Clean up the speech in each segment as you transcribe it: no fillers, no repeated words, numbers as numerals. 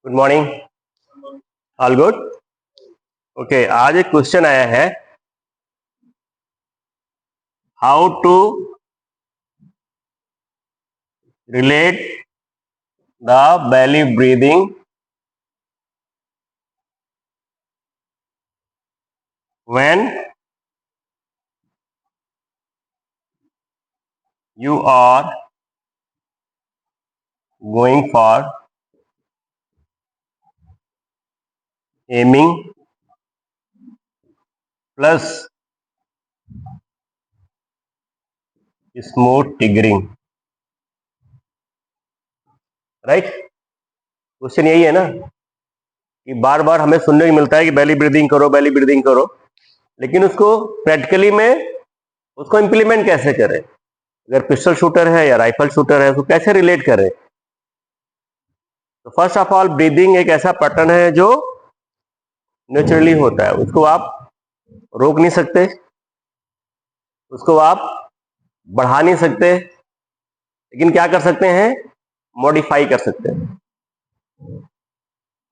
Good morning. All good. Okay, आज एक question आया है, how to relate the belly breathing when you are going for aiming plus smooth triggering। Right, question यही है ना कि बार बार हमें सुनने को मिलता है कि belly breathing करो, belly breathing करो, लेकिन उसको प्रैक्टिकली में उसको इंप्लीमेंट कैसे करें? अगर पिस्टल शूटर है या राइफल शूटर है, उसको कैसे रिलेट करें? तो फर्स्ट ऑफ ऑल, ब्रीदिंग एक ऐसा पैटर्न है जो नेचुरली होता है, उसको आप रोक नहीं सकते, उसको आप बढ़ा नहीं सकते, लेकिन क्या कर सकते हैं? मॉडिफाई कर सकते हैं।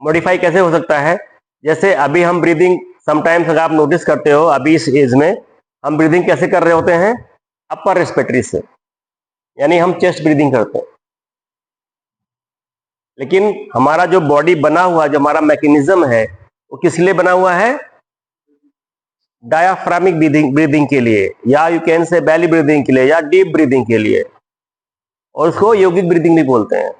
मॉडिफाई कैसे हो सकता है? जैसे अभी हम ब्रीदिंग समटाइम्स, अगर आप नोटिस करते हो, अभी इस एज में हम ब्रीदिंग कैसे कर रहे होते हैं? अपर रेस्पिरेटरी से, यानी हम चेस्ट ब्रीदिंग करते हैं। लेकिन हमारा जो बॉडी बना हुआ, जो हमारा मैकेनिज्म है, वो किस लिए बना हुआ है? डायाफ्रामिक ब्रीदिंग के लिए, या you can say belly breathing के लिए, या डीप ब्रीदिंग के लिए, और उसको योगिक ब्रीदिंग भी बोलते हैं।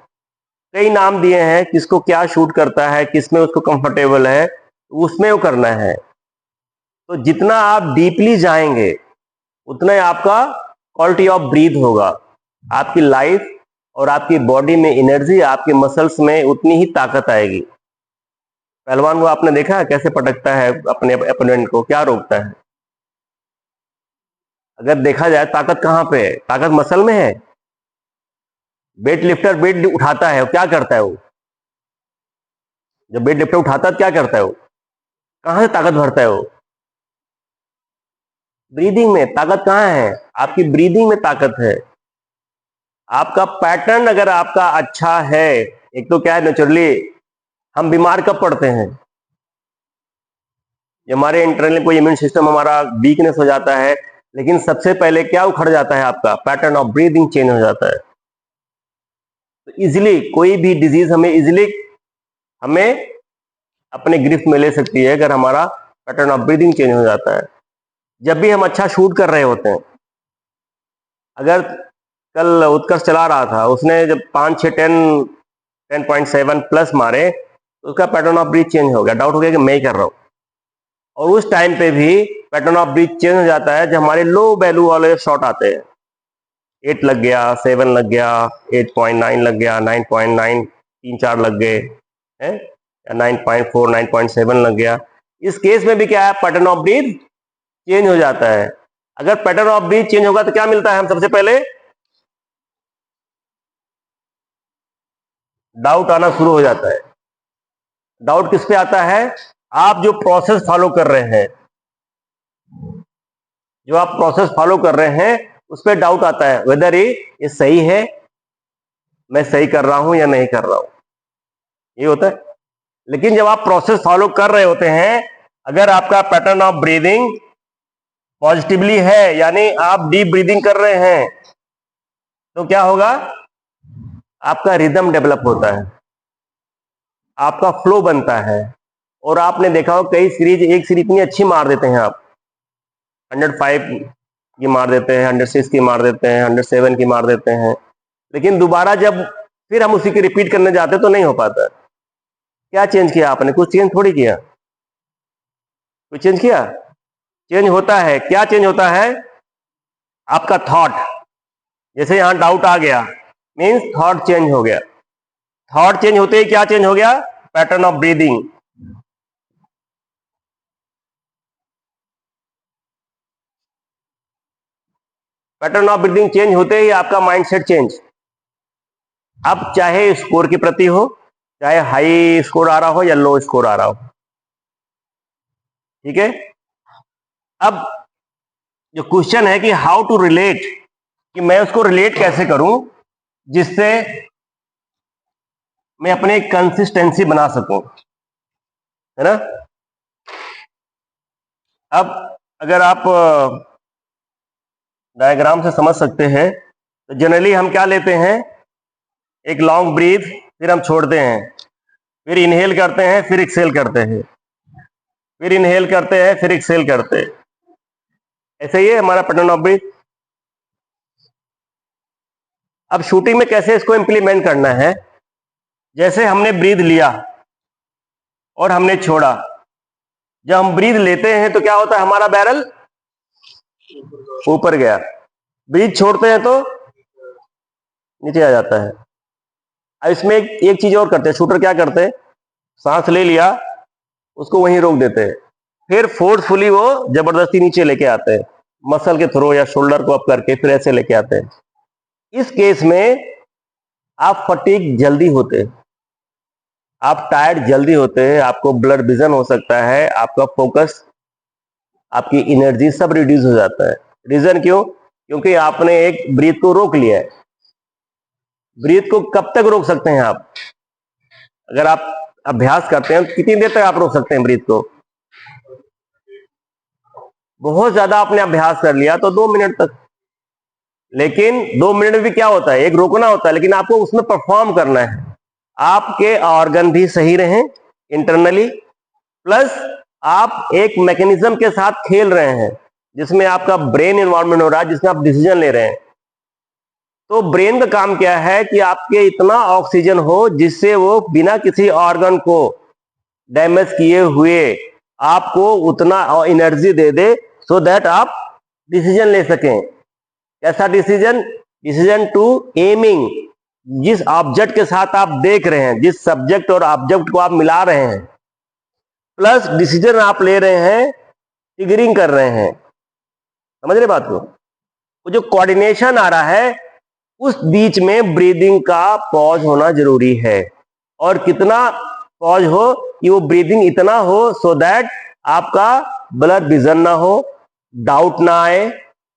कई नाम दिए हैं, किसको क्या शूट करता है, किसमें उसको कंफर्टेबल है, उसमें वो करना है। तो जितना आप डीपली जाएंगे उतना ही आपका क्वालिटी ऑफ ब्रीथ होगा, आपकी लाइफ और आपकी बॉडी में एनर्जी, आपके मसल्स में उतनी ही ताकत आएगी। पहलवान को आपने देखा है कैसे पटकता है अपने अपोनेंट को, क्या रोकता है? अगर देखा जाए ताकत कहां पे है? ताकत मसल में है। वेट लिफ्टर वेट उठाता है, क्या करता है वो? जब वेट लिफ्टर उठाता है क्या करता है वो? कहां से ताकत भरता है वो? ब्रीदिंग में। ताकत कहां है? आपकी ब्रीदिंग में ताकत है। आपका पैटर्न अगर आपका अच्छा है, एक तो क्या है, नेचुरली हम बीमार कब पड़ते हैं? हमारे इंटरनल कोई इम्यून सिस्टम हमारा वीकनेस हो जाता है, लेकिन सबसे पहले क्या उखड़ जाता है? आपका पैटर्न ऑफ ब्रीदिंग चेंज हो जाता है। तो इजिली कोई भी डिजीज हमें अपने गिरफ्त में ले सकती है अगर हमारा पैटर्न ऑफ ब्रीदिंग चेंज हो जाता है। जब भी हम अच्छा शूट कर रहे होते हैं, अगर कल उत्कर्ष चला रहा था, उसने जब 10.7 प्लस मारे तो उसका पैटर्न ऑफ ब्रीथ चेंज हो गया, डाउट हो गया कि मैं ही कर रहा हूं। और उस टाइम पे भी पैटर्न ऑफ ब्रीथ चेंज हो जाता है जब हमारे लो वैल्यू वाले शॉट आते हैं। 8 लग गया, 7 लग गया, 8.9 लग गया, 9.9 3-4 लग गए हैं, 9.4 9.7 लग गया। इस केस में भी क्या है? पैटर्न ऑफ ब्रीथ चेंज हो जाता है। अगर पैटर्न ऑफ ब्रीथ चेंज होगा तो क्या मिलता है? हम सबसे पहले डाउट आना शुरू हो जाता है। डाउट किस पे आता है? आप जो प्रोसेस फॉलो कर रहे हैं, जो आप प्रोसेस फॉलो कर रहे हैं, उस पर डाउट आता है, वेदर ये सही है, मैं सही कर रहा हूं या नहीं कर रहा हूं, ये होता है। लेकिन जब आप प्रोसेस फॉलो कर रहे होते हैं, अगर आपका पैटर्न ऑफ ब्रीदिंग पॉजिटिवली है, यानी आप डीप ब्रीदिंग कर रहे हैं, तो क्या होगा? आपका रिदम डेवलप होता है, आपका फ्लो बनता है। और आपने देखा हो कई सीरीज, एक सीरीज इतनी अच्छी मार देते हैं आप, 105 की मार देते हैं, 106 की मार देते हैं, 107 की मार देते हैं, लेकिन दोबारा जब फिर हम उसी की रिपीट करने जाते हैं तो नहीं हो पाता। क्या चेंज किया आपने? कुछ चेंज थोड़ी किया। कुछ चेंज किया? चेंज होता है। क्या चेंज होता है? आपका थॉट। जैसे यहां डाउट आ गया, मीन्स थॉट चेंज हो गया। थॉट चेंज होते ही क्या चेंज हो गया? Pattern of breathing. Pattern of breathing change होते ही आपका माइंडसेट चेंज। अब चाहे स्कोर के प्रति हो, चाहे हाई स्कोर आ रहा हो या लो स्कोर आ रहा हो, ठीक है। अब जो क्वेश्चन है कि हाउ टू रिलेट, कि मैं उसको रिलेट कैसे करूं जिससे मैं अपनी कंसिस्टेंसी बना सकूं, है ना। अब अगर आप डायग्राम से समझ सकते हैं तो जनरली हम क्या लेते हैं, एक लॉन्ग ब्रीथ, फिर हम छोड़ते हैं, फिर इनहेल करते हैं, फिर एक्सेल करते हैं, फिर इनहेल करते हैं, फिर एक्सेल करते हैं। ऐसे ही है हमारा पैटर्न ऑफ ब्रीथ। अब शूटिंग में कैसे इसको इंप्लीमेंट करना है, जैसे हमने ब्रीथ लिया और हमने छोड़ा। जब हम ब्रीथ लेते हैं तो क्या होता है, हमारा बैरल ऊपर गया, ब्रीथ छोड़ते हैं तो नीचे आ जाता है। अब इसमें एक चीज और करते हैं, शूटर क्या करते हैं, सांस ले लिया, उसको वहीं रोक देते हैं, फिर फोर्सफुली वो जबरदस्ती नीचे लेके आते हैं, मसल के थ्रू या शोल्डर को अप करके फिर ऐसे लेके आते हैं। इस केस में आप फटीग जल्दी होते हैं, आप टायर्ड जल्दी होते हैं, आपको ब्लड विजन हो सकता है, आपका फोकस, आपकी एनर्जी सब रिड्यूस हो जाता है। रीजन क्यों, क्योंकि आपने एक ब्रीथ को रोक लिया है। ब्रीथ को कब तक रोक सकते हैं आप, अगर आप अभ्यास करते हैं तो कितनी देर तक आप रोक सकते हैं ब्रीथ को। बहुत ज्यादा आपने अभ्यास कर लिया तो 2 मिनट तक, लेकिन 2 मिनट में भी क्या होता है, एक रोकना होता है, लेकिन आपको उसमें परफॉर्म करना है, आपके ऑर्गन भी सही रहें इंटरनली, प्लस आप एक मैकेनिज्म के साथ खेल रहे हैं जिसमें आपका ब्रेन इन्वॉल्वमेंट हो रहा है, जिसमें आप डिसीजन ले रहे हैं। तो ब्रेन का काम क्या है कि आपके इतना ऑक्सीजन हो जिससे वो बिना किसी ऑर्गन को डैमेज किए हुए आपको उतना energy they they, so that आप डिसीजन ले सकें। कैसा डिसीजन, डिसीजन टू एमिंग, जिस ऑब्जेक्ट के साथ आप देख रहे हैं, जिस सब्जेक्ट और ऑब्जेक्ट को आप मिला रहे हैं, प्लस डिसीजन आप ले रहे हैं, ट्रिगरिंग कर रहे हैं। समझ रहे बात को, वो जो कोऑर्डिनेशन आ रहा है उस बीच में ब्रीदिंग का पॉज होना जरूरी है। और कितना पॉज हो कि वो ब्रीदिंग इतना हो सो दैट आपका ब्लड विजन ना हो, डाउट ना आए,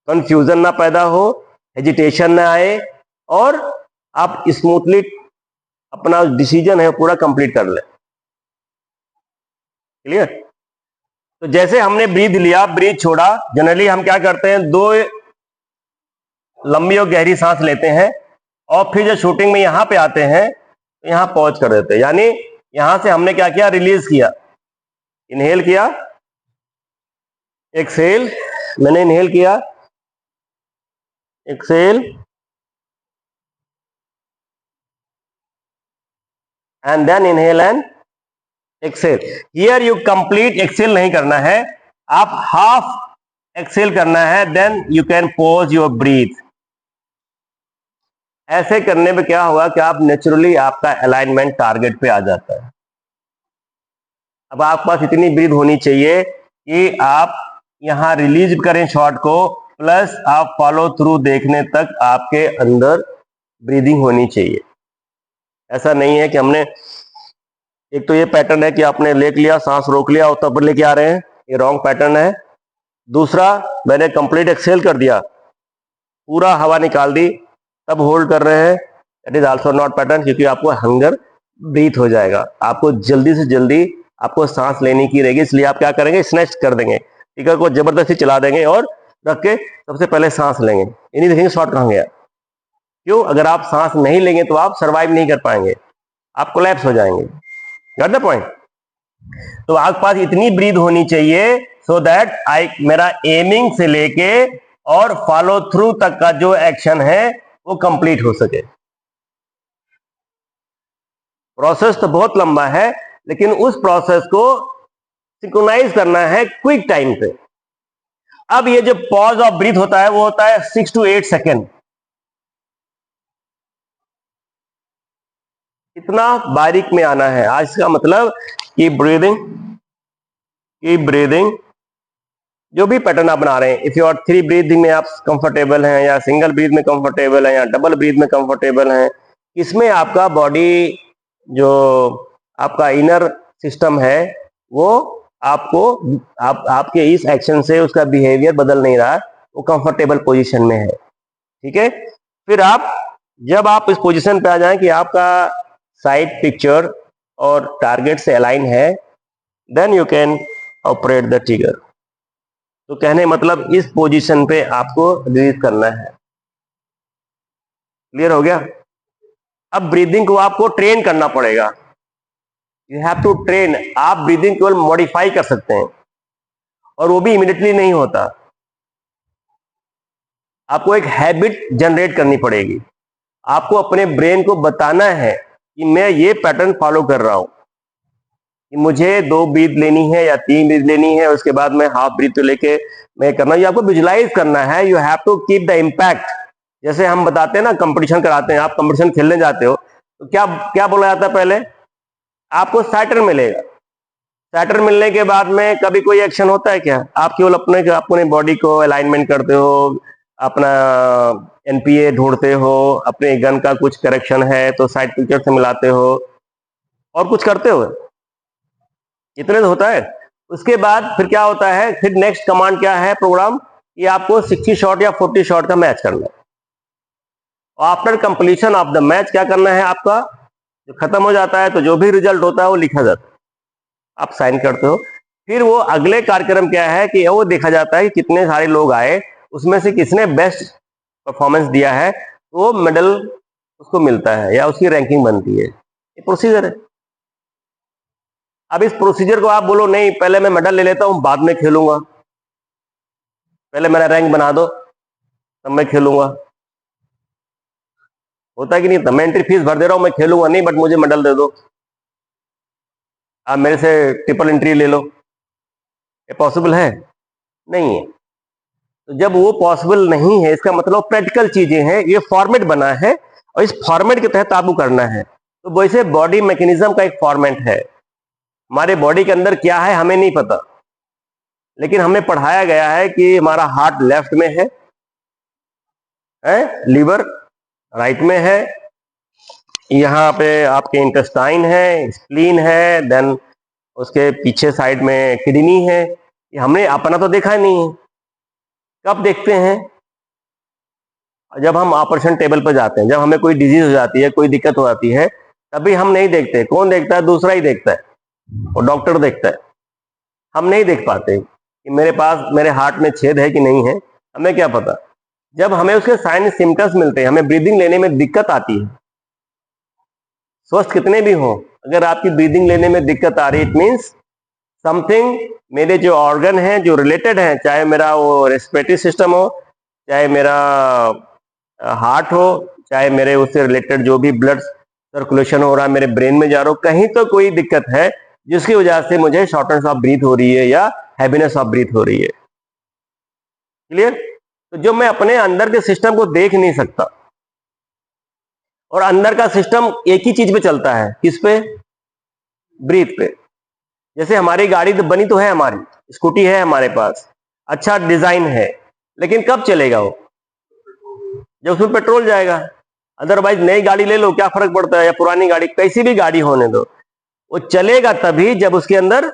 कंफ्यूजन ना पैदा हो, हेजिटेशन ना आए, और आप स्मूथली अपना डिसीजन है पूरा कंप्लीट कर ले। क्लियर। तो जैसे हमने ब्रीथ लिया, ब्रीथ छोड़ा, जनरली हम क्या करते हैं, 2 लंबी और गहरी सांस लेते हैं और फिर जब शूटिंग में यहां पे आते हैं तो यहां पॉज कर देते हैं। यानी यहां से हमने क्या किया, रिलीज किया, इनहेल किया, एक्सेल, मैंने इनहेल किया, exhale, and then inhale and exhale. Here you complete exhale नहीं करना है, आप हाफ एक्सेल करना है, then you can pause your breath. ऐसे करने में क्या होगा कि आप नेचुरली आपका अलाइनमेंट टारगेट पे आ जाता है। अब आपके पास इतनी ब्रीथ होनी चाहिए कि आप यहां रिलीज करें शॉट को, प्लस आप फॉलो थ्रू देखने तक आपके अंदर ब्रीदिंग होनी चाहिए। ऐसा नहीं है कि हमने, एक तो ये पैटर्न है कि आपने लेक लिया, सांस रोक लिया और तब लेके आ रहे हैं, ये रॉन्ग पैटर्न है। दूसरा, मैंने कंप्लीट एक्सेल कर दिया, पूरा हवा निकाल दी, तब होल्ड कर रहे हैं, that is also not pattern, क्योंकि आपको हंगर ब्रीथ हो जाएगा, आपको जल्दी से जल्दी आपको सांस लेने की रहेगी, इसलिए आप क्या करेंगे, स्नैच कर देंगे, टिकर को जबरदस्ती चला देंगे और रख के सबसे पहले सांस लेंगे, इन्हीं देखेंगे शॉट कहां गया। क्यों, अगर आप सांस नहीं लेंगे तो आप सर्वाइव नहीं कर पाएंगे, आप कोलैप्स हो जाएंगे। Got the point. तो आपके पास इतनी ब्रीथ होनी चाहिए सो दैट मेरा एमिंग से लेके और फॉलो थ्रू तक का जो एक्शन है वो कंप्लीट हो सके। प्रोसेस तो बहुत लंबा है, लेकिन उस प्रोसेस को सिंक्रोनाइज करना है क्विक टाइम पे। अब ये जो पॉज ऑफ ब्रीथ होता है वो होता है 6 to 8 सेकेंड। इतना बारीक में आना है आज का मतलब कि ब्रीदिंग जो भी पैटर्न आप बना रहे हैं, इफ यू आर 3 ब्रीदिंग में आप कंफर्टेबल हैं, या सिंगल ब्रीथ में कंफर्टेबल हैं, या डबल ब्रीथ में कंफर्टेबल हैं, इसमें आपका बॉडी जो आपका इनर सिस्टम है वो आपको आपके इस एक्शन से उसका बिहेवियर बदल नहीं रहा, वो कंफर्टेबल पोजीशन में है। ठीक है, फिर आप जब आप इस पोजीशन पे आ जाएं कि आपका साइड पिक्चर और टारगेट से अलाइन है, then you can operate the trigger. तो कहने मतलब इस पोजीशन पे आपको रिलीज करना है। क्लियर हो गया? अब ब्रीदिंग को आपको ट्रेन करना पड़ेगा। You have to train. आप ब्रीदिंग केवल मॉडिफाई कर सकते हैं और वो भी इमीडिएटली नहीं होता। आपको एक हैबिट जनरेट करनी पड़ेगी। आपको अपने ब्रेन को बताना है कि मैं ये पैटर्न फॉलो कर रहा हूं, कि मुझे 2 ब्रीथ लेनी है या 3 ब्रीथ लेनी है, उसके बाद मैं हाफ ब्रीथ लेके मैं करना। ये आपको विजुलाइज करना है। You have to keep the impact. जैसे हम बताते हैं ना, कंपटीशन कराते हैं, आप कंपटीशन खेलने जाते हो तो क्या क्या बोला जाता है पहले? आपको सैटर्न मिलेगा। सैटर्न मिलने के बाद में कभी कोई एक्शन होता है क्या? आप केवल अपने बॉडी को अलाइनमेंट करते हो, अपना एनपीए ढूंढते हो, अपने गन का कुछ करेक्शन है तो साइड पिक्चर से मिलाते हो और कुछ करते हो, इतने तो होता है। उसके बाद फिर क्या होता है? फिर नेक्स्ट कमांड क्या है प्रोग्राम, कि आपको 60 शॉट या 40 शॉट का मैच करना है। After completion of the match क्या करना है आपका? जो खत्म हो जाता है तो जो भी रिजल्ट होता है वो लिखा जाता है, आप साइन करते हो। फिर वो अगले कार्यक्रम क्या है कि वो देखा जाता है कि कितने सारे लोग आए, उसमें से किसने बेस्ट परफॉर्मेंस दिया है, तो वो मेडल उसको मिलता है या उसकी रैंकिंग बनती है। ये प्रोसीजर है। अब इस प्रोसीजर को आप बोलो नहीं, पहले मैं मेडल ले लेता हूं बाद में खेलूंगा, पहले मेरा रैंक बना दो तब मैं खेलूंगा। होता है कि नहीं? तो मैं एंट्री फीस भर दे रहा हूं, मैं खेलूंगा नहीं, बट मुझे मेडल दे दो, आप मेरे से ट्रिपल एंट्री ले लो। ये पॉसिबल है? नहीं है। तो जब वो पॉसिबल नहीं है, इसका मतलब प्रैक्टिकल चीजें हैं, ये फॉर्मेट बना है और इस फॉर्मेट के तहत आपको करना है। तो वैसे बॉडी मैकेनिज्म का एक फॉर्मेट है। हमारे बॉडी के अंदर क्या है हमें नहीं पता, लेकिन हमें पढ़ाया गया है कि हमारा हार्ट लेफ्ट में है, लीवर राइट में है, यहाँ पे आपके इंटेस्टाइन है, स्प्लीन है, देन उसके पीछे साइड में किडनी है। ये हमने अपना तो देखा नहीं है। कब देखते हैं? जब हम ऑपरेशन टेबल पर जाते हैं, जब हमें कोई डिजीज हो जाती है, कोई दिक्कत हो जाती है, तभी हम नहीं देखते। कौन देखता है? दूसरा ही देखता है, वो डॉक्टर देखता है। हम नहीं देख पाते कि मेरे हार्ट में छेद है कि नहीं है, हमें क्या पता। जब हमें उसके साइन सिम्टम्स मिलते हैं, हमें ब्रीदिंग लेने में दिक्कत आती है, स्वस्थ कितने भी हो, अगर आपकी ब्रीदिंग लेने में दिक्कत आ रही, इट मीन्स समथिंग मेरे जो ऑर्गन हैं जो रिलेटेड हैं, चाहे मेरा वो रेस्पिरेटरी सिस्टम हो, चाहे मेरा हार्ट हो, चाहे मेरे उससे रिलेटेड जो भी ब्लड सर्कुलेशन हो रहा है, मेरे ब्रेन में जा रहा हो, कहीं तो कोई दिक्कत है जिसकी वजह से मुझे शॉर्टनेस ऑफ ब्रीथ हो रही है या हैवीनेस ऑफ ब्रीथ हो रही है। क्लियर? तो जो मैं अपने अंदर के सिस्टम को देख नहीं सकता, और अंदर का सिस्टम एक ही चीज पे चलता है, किस पे? ब्रीथ पे। जैसे हमारी गाड़ी तो बनी तो है, हमारी स्कूटी है हमारे पास, अच्छा डिजाइन है, लेकिन कब चलेगा वो? जब उसमें पेट्रोल जाएगा। अदरवाइज नई गाड़ी ले लो, क्या फर्क पड़ता है, या पुरानी गाड़ी, कैसी भी गाड़ी होने दो, वो चलेगा तभी जब उसके अंदर,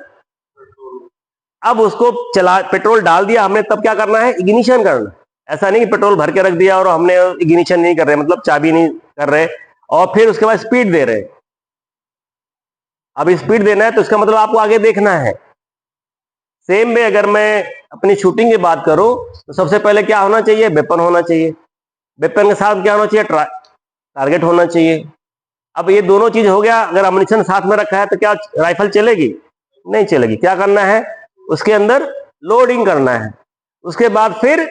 अब उसको चला, पेट्रोल डाल दिया हमने, तब क्या करना है? इग्निशन करना। ऐसा नहीं कि पेट्रोल भर के रख दिया और हमने इग्निशन नहीं कर रहे, मतलब चाबी नहीं कर रहे और फिर उसके बाद स्पीड दे रहे। अब स्पीड देना है तो इसका मतलब आपको आगे देखना है। सेम वे अगर मैं अपनी शूटिंग की बात करूं तो सबसे पहले क्या होना चाहिए? वेपन होना चाहिए। वेपन के साथ क्या होना चाहिए? टारगेट होना चाहिए। अब ये दोनों चीज हो गया, अगर अम्युनिशन साथ में रखा है तो क्या राइफल चलेगी? नहीं चलेगी। क्या करना है? उसके अंदर लोडिंग करना है, उसके बाद फिर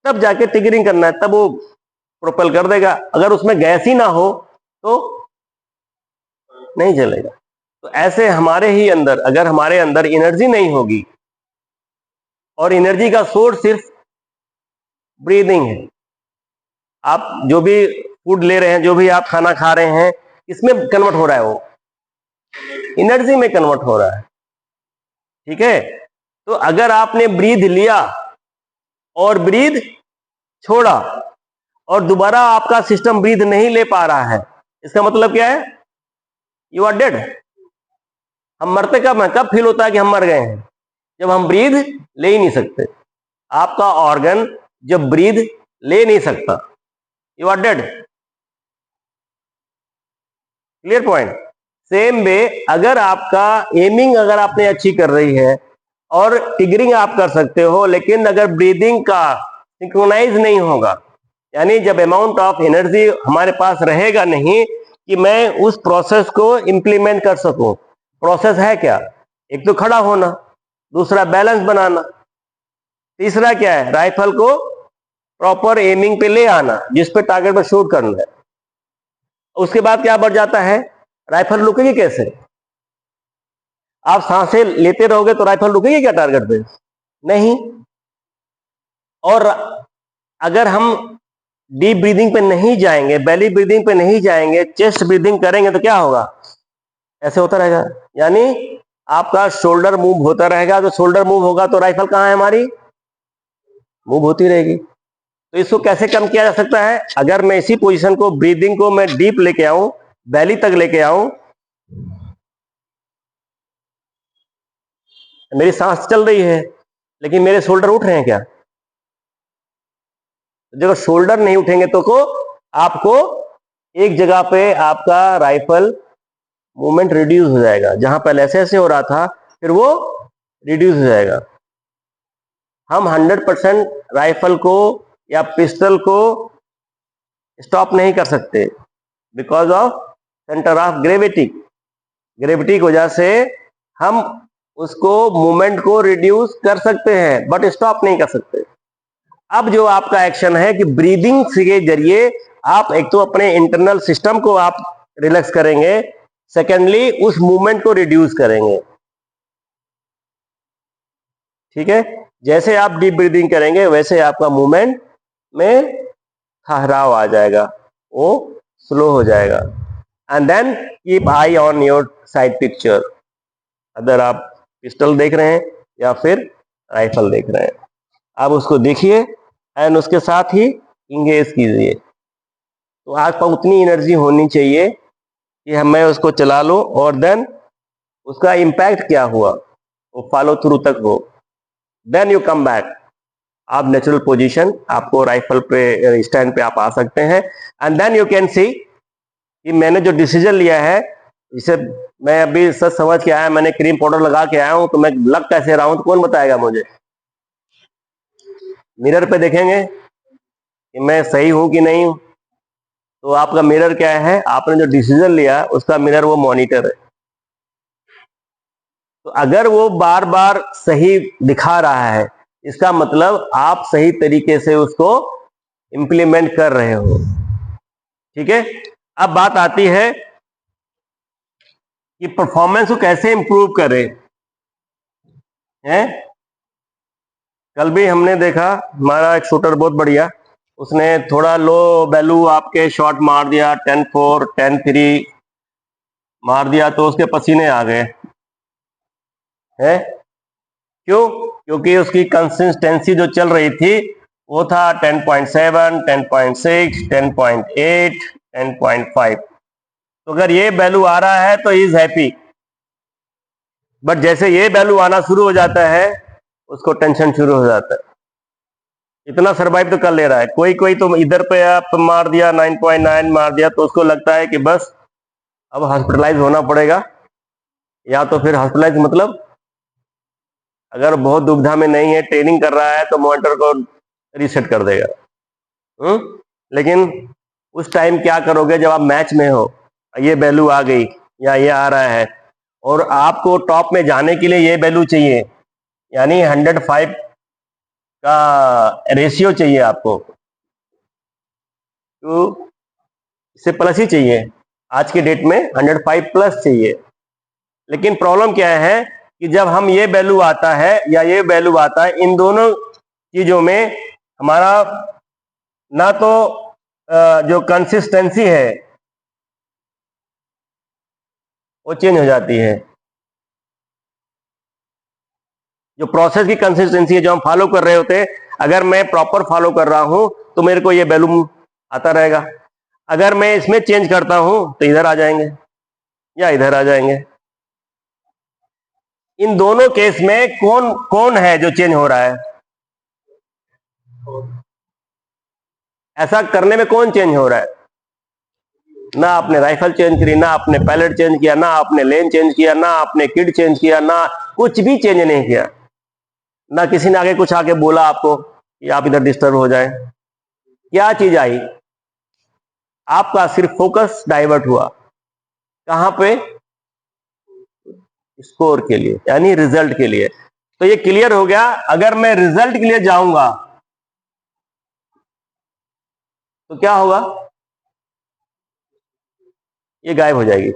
तब जाके टिगरिंग करना है, तब वो प्रोपेल कर देगा। अगर उसमें गैस ही ना हो तो नहीं चलेगा। तो ऐसे हमारे ही अंदर, अगर हमारे अंदर एनर्जी नहीं होगी, और एनर्जी का सोर्स सिर्फ ब्रीदिंग है। आप जो भी फूड ले रहे हैं, जो भी आप खाना खा रहे हैं, इसमें कन्वर्ट हो रहा है, वो एनर्जी में कन्वर्ट हो रहा है। ठीक है? तो अगर आपने ब्रीद लिया और ब्रीद छोड़ा और दोबारा आपका सिस्टम ब्रीद नहीं ले पा रहा है, इसका मतलब क्या है? You are dead. हम मरते कब हैं? कब फील होता है कि हम मर गए हैं? जब हम ब्रीद ले ही नहीं सकते। आपका ऑर्गन जब ब्रीद ले नहीं सकता, you are dead. Clear point? Same way अगर आपका एमिंग अगर आपने अच्छी कर रही है और टिगरिंग आप कर सकते हो, लेकिन अगर ब्रीदिंग का सिंक्रोनाइज नहीं होगा, यानी जब अमाउंट ऑफ एनर्जी हमारे पास रहेगा नहीं कि मैं उस प्रोसेस को इंप्लीमेंट कर सकूं। प्रोसेस है क्या? एक तो खड़ा होना, दूसरा बैलेंस बनाना, तीसरा क्या है? राइफल को प्रॉपर एमिंग पे ले आना, जिस पे टारगेट पर शूट करना है। उसके बाद क्या बढ़ जाता है? राइफल रुकेगी कैसे? आप सांसें लेते रहोगे तो राइफल रुकेगी क्या टारगेट पे? नहीं। और अगर हम डीप ब्रीदिंग पे नहीं जाएंगे, बेली ब्रीदिंग पे नहीं जाएंगे, चेस्ट ब्रीदिंग करेंगे तो क्या होगा? ऐसे होता रहेगा, यानी आपका शोल्डर मूव होता रहेगा। तो शोल्डर मूव होगा तो राइफल कहां है हमारी? मूव होती रहेगी। तो इसको कैसे कम किया जा सकता है? अगर मैं इसी पोजीशन को, ब्रीदिंग को मैं डीप लेके आऊं, बेली तक लेके आऊं, मेरी सांस चल रही है लेकिन मेरे शोल्डर उठ रहे हैं क्या? जब शोल्डर नहीं उठेंगे तो आपको एक जगह पे आपका राइफल मूवमेंट रिड्यूस हो जाएगा। जहां पहले ऐसे ऐसे हो रहा था, फिर वो रिड्यूस हो जाएगा। हम 100% राइफल को या पिस्टल को स्टॉप नहीं कर सकते because of centre of gravity. Gravity की वजह से हम उसको मूवमेंट को रिड्यूस कर सकते हैं बट स्टॉप नहीं कर सकते। अब जो आपका एक्शन है कि ब्रीदिंग के जरिए आप एक तो अपने इंटरनल सिस्टम को आप रिलैक्स करेंगे, सेकेंडली उस मूवमेंट को रिड्यूस करेंगे। ठीक है? जैसे आप डीप ब्रीदिंग करेंगे वैसे आपका मूवमेंट में ठहराव आ जाएगा, वो स्लो हो जाएगा। And then keep eye on your side picture, अगर आप पिस्टल देख रहे हैं या फिर राइफल देख रहे हैं, आप उसको देखिए एंड उसके साथ ही इंगेज कीजिए। तो आपको उतनी एनर्जी होनी चाहिए कि मैं उसको चला लूं और देन उसका इम्पैक्ट क्या हुआ वो फॉलो थ्रू तक हो। देन यू कम बैक, आप नेचुरल पोजीशन, आपको राइफल पे स्टैंड पे आप आ सकते हैं। And then you can see कि मैंने जो डिसीजन लिया है, इसे मैं अभी सच समझ के आया, मैंने क्रीम पाउडर लगा के आया हूं, तो मैं लग कैसे रहा हूं तो कौन बताएगा मुझे? मिरर पे देखेंगे कि मैं सही हूं कि नहीं हूं। तो आपका मिरर क्या है? आपने जो डिसीजन लिया उसका मिरर वो मॉनिटर है। तो अगर वो बार बार सही दिखा रहा है, इसका मतलब आप सही तरीके से उसको इंप्लीमेंट कर रहे हो। ठीक है? अब बात आती है कि परफॉर्मेंस को कैसे इंप्रूव करें। हैं? कल भी हमने देखा हमारा एक शूटर बहुत बढ़िया, उसने थोड़ा लो वैल्यू आपके शॉट मार दिया, 10-4 10-3 मार दिया तो उसके पसीने आ गए हैं। क्यों? क्योंकि उसकी कंसिस्टेंसी जो चल रही थी वो था 10.7 10.6 10.8 10.5। तो अगर ये वैल्यू आ रहा है तो इज हैप्पी, बट जैसे ये वैल्यू आना शुरू हो जाता है उसको टेंशन शुरू हो जाता है। इतना सरवाइव तो कर ले रहा है, कोई कोई तो इधर पे आप मार दिया 9.9 मार दिया तो उसको लगता है कि बस अब हॉस्पिटलाइज होना पड़ेगा, या तो फिर हॉस्पिटलाइज मतलब अगर बहुत दुविधा में नहीं है, ट्रेनिंग कर रहा है तो मॉनिटर को रीसेट कर देगा। लेकिन उस टाइम क्या करोगे जब आप मैच में हो, ये वैल्यू आ गई या ये आ रहा है और आपको टॉप में जाने के लिए ये वैल्यू चाहिए, यानी 105 का रेशियो चाहिए आपको, तो इससे प्लस ही चाहिए। आज के डेट में 105 प्लस चाहिए। लेकिन प्रॉब्लम क्या है कि जब हम ये वैल्यू आता है या ये वैल्यू आता है, इन दोनों चीजों में हमारा ना तो जो कंसिस्टेंसी है वो चेंज हो जाती है, जो प्रोसेस की कंसिस्टेंसी है जो हम फॉलो कर रहे होते हैं, अगर मैं प्रॉपर फॉलो कर रहा हूं तो मेरे को ये वैल्यू आता रहेगा। अगर मैं इसमें चेंज करता हूं तो इधर आ जाएंगे या इधर आ जाएंगे। इन दोनों केस में कौन कौन है जो चेंज हो रहा है? ऐसा करने में कौन चेंज हो रहा है? ना आपने राइफल चेंज करी, ना आपने पैलेट चेंज किया, ना आपने लेन चेंज किया, ना आपने किड चेंज किया, ना कुछ भी चेंज नहीं किया, ना किसी ने आगे कुछ आके बोला आपको कि आप इधर डिस्टर्ब हो जाए। क्या चीज आई? आपका सिर्फ फोकस डाइवर्ट हुआ। कहां पे? स्कोर के लिए, यानी रिजल्ट के लिए। तो ये क्लियर हो गया। अगर मैं रिजल्ट के लिए जाऊंगा तो क्या होगा? ये गायब हो जाएगी।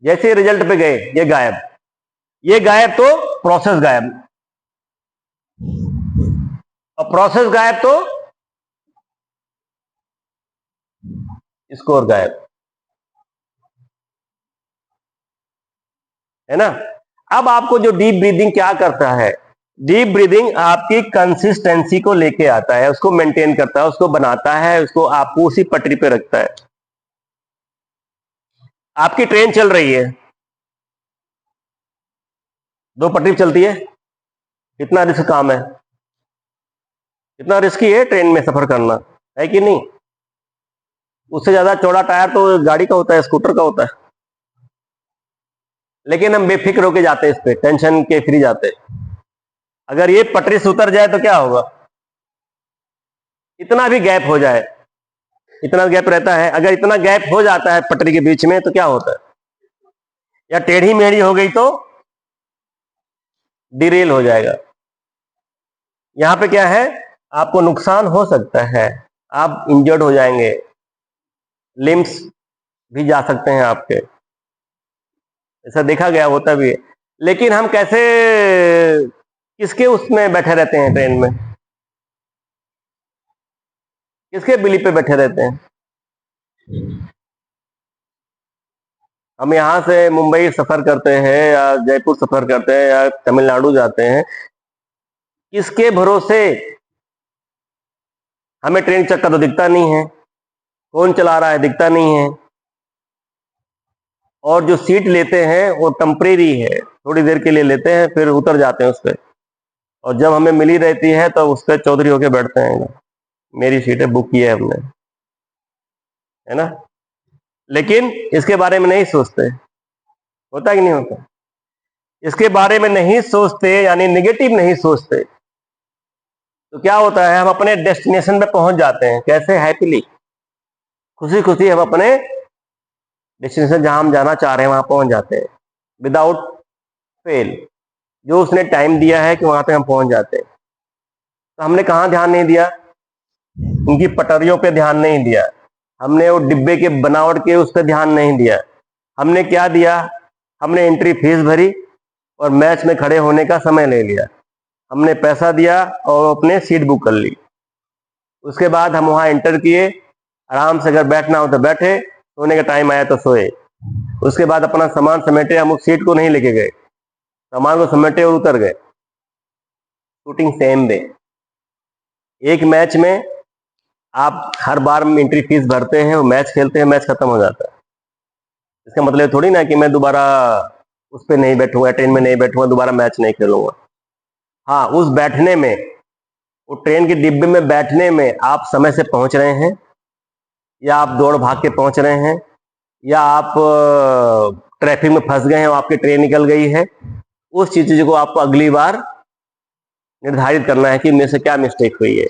जैसे रिजल्ट पे गए ये गायब, ये गायब तो प्रोसेस गायब, और प्रोसेस गायब तो स्कोर गायब, है ना। अब आपको जो डीप ब्रीदिंग क्या करता है, डीप ब्रीदिंग आपकी कंसिस्टेंसी को लेके आता है, उसको मेंटेन करता है, उसको बनाता है, उसको आपको उसी पटरी पे रखता है। आपकी ट्रेन चल रही है, दो पटरी चलती है, कितना रिस्क काम है, कितना रिस्की है ट्रेन में सफर करना, है कि नहीं। उससे ज्यादा चौड़ा टायर तो गाड़ी का होता है, स्कूटर का होता है, लेकिन हम बेफिक्र होके जाते हैं, इस पे टेंशन के फ्री जाते हैं। अगर ये पटरी से उतर जाए तो क्या होगा? इतना भी गैप हो जाए, इतना गैप रहता है, अगर इतना गैप हो जाता है पटरी के बीच में तो क्या होता है? या टेढ़ी मेढ़ी हो गई तो डिरेल हो जाएगा। यहां पे क्या है, आपको नुकसान हो सकता है, आप इंजर्ड हो जाएंगे, लिम्स भी जा सकते हैं आपके, ऐसा देखा गया, होता भी है। लेकिन हम कैसे, किसके उसमें बैठे रहते हैं ट्रेन में, किसके बिलीफ पे बैठे रहते हैं? हम यहाँ से मुंबई सफर करते हैं या जयपुर सफर करते हैं या तमिलनाडु जाते हैं, किसके भरोसे? हमें ट्रेन चक्का तो दिखता नहीं है, कौन चला रहा है दिखता नहीं है, और जो सीट लेते हैं वो टेम्परेरी है, थोड़ी देर के लिए लेते हैं फिर उतर जाते हैं उस पर, और जब हमें मिली रहती है तो उस पर चौधरी होके बैठते हैं, मेरी सीट है, बुक की है हमने, है ना। लेकिन इसके बारे में नहीं सोचते, होता है कि नहीं होता? इसके बारे में नहीं सोचते, यानी निगेटिव नहीं सोचते, तो क्या होता है, हम अपने डेस्टिनेशन पे पहुंच जाते हैं, कैसे? हैप्पीली, खुशी खुशी हम अपने डेस्टिनेशन जहां हम जाना चाह रहे हैं वहां पहुंच जाते हैं, विदाउट फेल। जो उसने टाइम दिया है कि वहां पे हम पहुंच जाते हैं। तो हमने कहाँ ध्यान नहीं दिया? उनकी पटरियों पे ध्यान नहीं दिया, हमने वो डिब्बे के बनावट के उस पर ध्यान नहीं दिया। हमने क्या दिया? हमने एंट्री फीस भरी और मैच में खड़े होने का समय ले लिया, हमने पैसा दिया और अपने सीट बुक कर ली। उसके बाद हम वहां एंटर किए, आराम से अगर बैठना हो तो बैठे, सोने का टाइम आया तो सोए। उसके बाद अपना सामान समेटे, हम उस सीट को नहीं लेके गए, सामान को समेटे और उतर गए। शूटिंग सेम वे, एक मैच में आप हर बार एंट्री फीस भरते हैं और मैच खेलते हैं, मैच खत्म हो जाता है। इसका मतलब थोड़ी ना कि मैं दोबारा उस पर नहीं बैठूंगा, ट्रेन में नहीं बैठूंगा, दोबारा मैच नहीं खेलूंगा। हाँ, उस बैठने में, वो ट्रेन के डिब्बे में बैठने में आप समय से पहुंच रहे हैं, या आप दौड़ भाग के पहुंच रहे हैं, या आप ट्रैफिक में फंस गए हैं और आपकी ट्रेन निकल गई है, उस चीज को आपको अगली बार निर्धारित करना है कि मेरे से क्या मिस्टेक हुई है।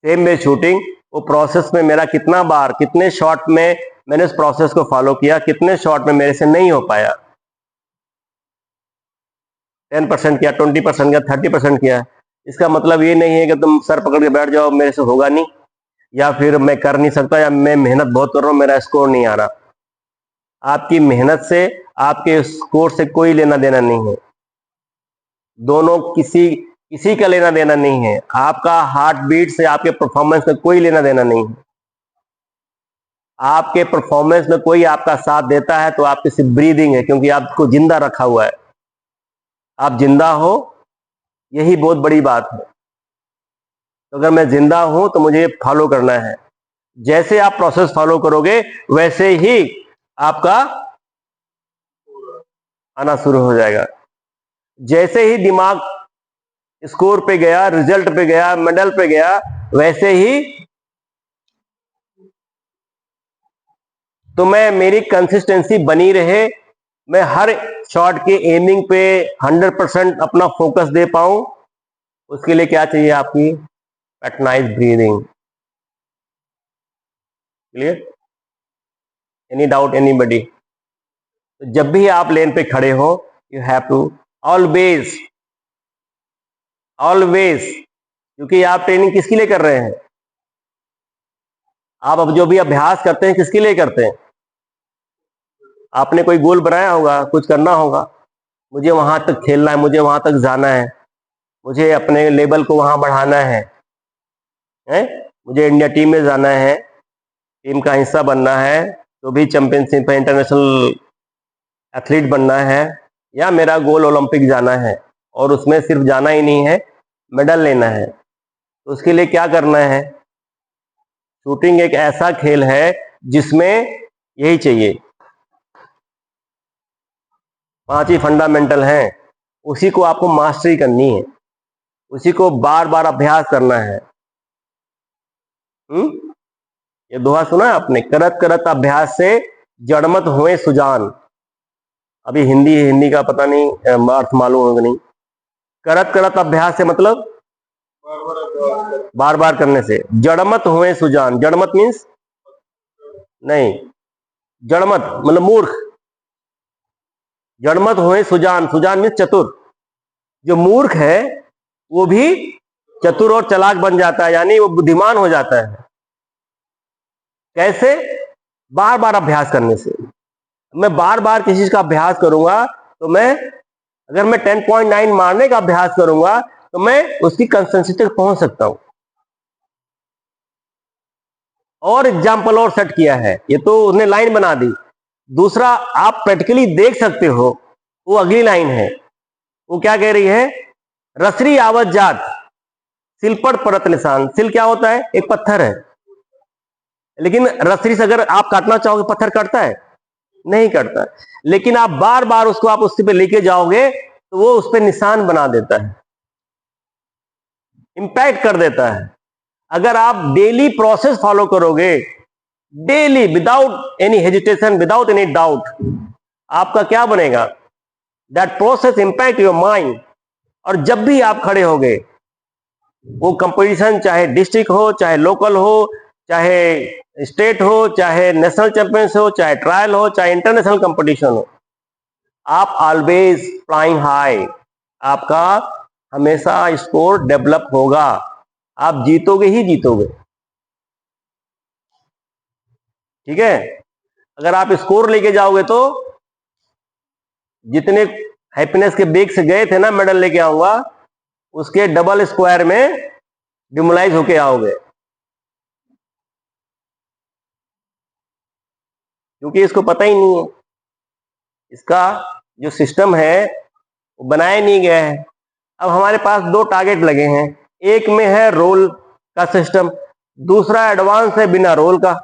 सेम वे शूटिंग, वो प्रोसेस में मेरा कितना बार, कितने शॉट में मैंने उस प्रोसेस को फॉलो किया, कितने शॉट में मेरे से नहीं हो पाया, 10% किया, 20% किया, 30% किया। इसका मतलब ये नहीं है कि तुम सर पकड़ के बैठ जाओ मेरे से होगा नहीं, या फिर मैं कर नहीं सकता, या मैं मेहनत बहुत कर रहा हूं मेरा स्कोर नहीं आ रहा। आपकी मेहनत से, आपके स्कोर से कोई लेना देना नहीं है, दोनों किसी किसी का लेना देना नहीं है। आपका हार्ट बीट से आपके परफॉर्मेंस में कोई लेना देना नहीं है। आपके परफॉर्मेंस में कोई आपका साथ देता है तो आपकी सिर्फ ब्रीदिंग है, क्योंकि आपको जिंदा रखा हुआ है, आप जिंदा हो, यही बहुत बड़ी बात है। तो अगर मैं जिंदा हूं तो मुझे फॉलो करना है, जैसे आप प्रोसेस फॉलो करोगे वैसे ही आपका आना शुरू हो जाएगा। जैसे ही दिमाग स्कोर पे गया, रिजल्ट पे गया, मेडल पे गया, वैसे ही तो मैं मेरी कंसिस्टेंसी बनी रहे, मैं हर शॉट के एमिंग पे 100% अपना फोकस दे पाऊं, उसके लिए क्या चाहिए आपकी? Patternize breathing. Clear? Any doubt anybody? तो जब भी आप लेन पे खड़े हो, you have to always always, क्योंकि आप ट्रेनिंग किसके लिए कर रहे हैं? आप अब जो भी अभ्यास करते हैं किसके लिए करते हैं? आपने कोई गोल बनाया होगा, कुछ करना होगा, मुझे वहां तक खेलना है, मुझे वहां तक जाना है, मुझे अपने लेवल को वहां बढ़ाना है? मुझे इंडिया टीम में जाना है, टीम का हिस्सा बनना है, जो भी चैंपियनशिप है, इंटरनेशनल एथलीट बनना है, या मेरा गोल ओलंपिक जाना है, और उसमें सिर्फ जाना ही नहीं है, मेडल लेना है। तो उसके लिए क्या करना है? शूटिंग एक ऐसा खेल है जिसमें यही चाहिए, 5 ही फंडामेंटल हैं, उसी को आपको मास्टरी करनी है, उसी को बार बार अभ्यास करना है। ये दोहा सुना है आपने? करत करत अभ्यास से जड़मत हुए सुजान। अभी हिंदी का पता नहीं अर्थ मालूम होगा नहीं। करत करत अभ्यास से मतलब बार बार करने से। जड़मत हुए सुजान, जड़मत मीन्स नहीं, जड़मत मतलब मूर्ख, जड़मत हुए सुजान, सुजान मीन्स चतुर। जो मूर्ख है वो भी चतुर और चालाक बन जाता है, यानी वो बुद्धिमान हो जाता है। कैसे? बार बार अभ्यास करने से। मैं बार बार किसी चीज का अभ्यास करूंगा तो मैं, अगर मैं 10.9 मारने का अभ्यास करूंगा तो मैं उसकी कंसिस्टेंसी तक पहुंच सकता हूं। और एग्जाम्पल और सेट किया है, ये तो उसने लाइन बना दी। दूसरा आप प्रैक्टिकली देख सकते हो, वो अगली लाइन है, वो क्या कह रही है? रसरी आवत जात सिल पर परत निशान। सिल क्या होता है? एक पत्थर है, लेकिन रसरी से अगर आप काटना चाहोगे, पत्थर कटता है? नहीं कटता। लेकिन आप बार बार उसको आप उसके पे लेके जाओगे तो वो उस पर निशान बना देता है, इंपैक्ट कर देता है। अगर आप डेली प्रोसेस फॉलो करोगे, daily, without any hesitation, without any doubt, आपका क्या बनेगा? That process impact your mind. और जब भी आप खड़े होगे, वो कंपटीशन चाहे डिस्ट्रिक्ट हो, चाहे लोकल हो, चाहे स्टेट हो, चाहे नेशनल चैंपियनशिप हो, चाहे ट्रायल हो, चाहे इंटरनेशनल कंपटीशन हो, आप ऑलवेज फ्लाइंग हाई। आपका हमेशा स्कोर डेवलप होगा, आप जीतोगे ही जीतोगे। ठीक है? अगर आप स्कोर लेके जाओगे तो जितने हैप्पीनेस के बेग से गए थे ना मेडल लेके आऊंगा, उसके डबल स्क्वायर में डिमोलाइज होके आओगे, क्योंकि इसको पता ही नहीं है। इसका जो सिस्टम है वो बनाया नहीं गया है। अब हमारे पास 2 टारगेट लगे हैं, एक में है रोल का सिस्टम, दूसरा एडवांस है बिना रोल का।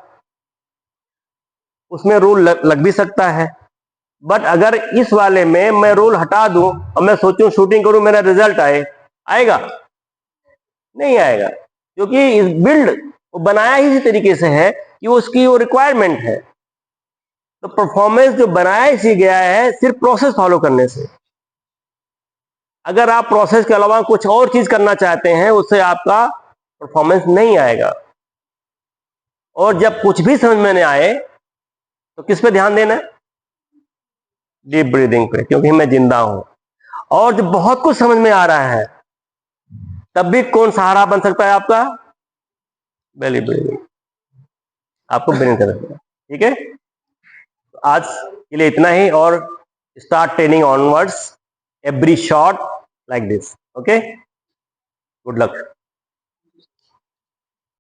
उसमें रोल लग भी सकता है, बट अगर इस वाले में मैं रोल हटा दूं और मैं सोचूं शूटिंग करूं, मेरा रिजल्ट आएगा? नहीं आएगा, क्योंकि इस बिल्ड वो बनाया ही इसी तरीके से है कि उसकी वो रिक्वायरमेंट है। तो परफॉर्मेंस जो बनाया इसी गया है सिर्फ प्रोसेस फॉलो करने से। अगर आप प्रोसेस के अलावा कुछ और चीज करना चाहते हैं, उससे आपका परफॉर्मेंस नहीं आएगा। और जब कुछ भी समझ में नहीं आए तो किस पे ध्यान देना है? डीप ब्रीदिंग पे, क्योंकि मैं जिंदा हूं। और जब बहुत कुछ समझ में आ रहा है, तब भी कौन सहारा बन सकता है आपका? Belly breathing. आपको ब्रीदिंग करना है। ठीक है? तो आज के लिए इतना ही, और start training onwards every shot like this. Okay, good luck.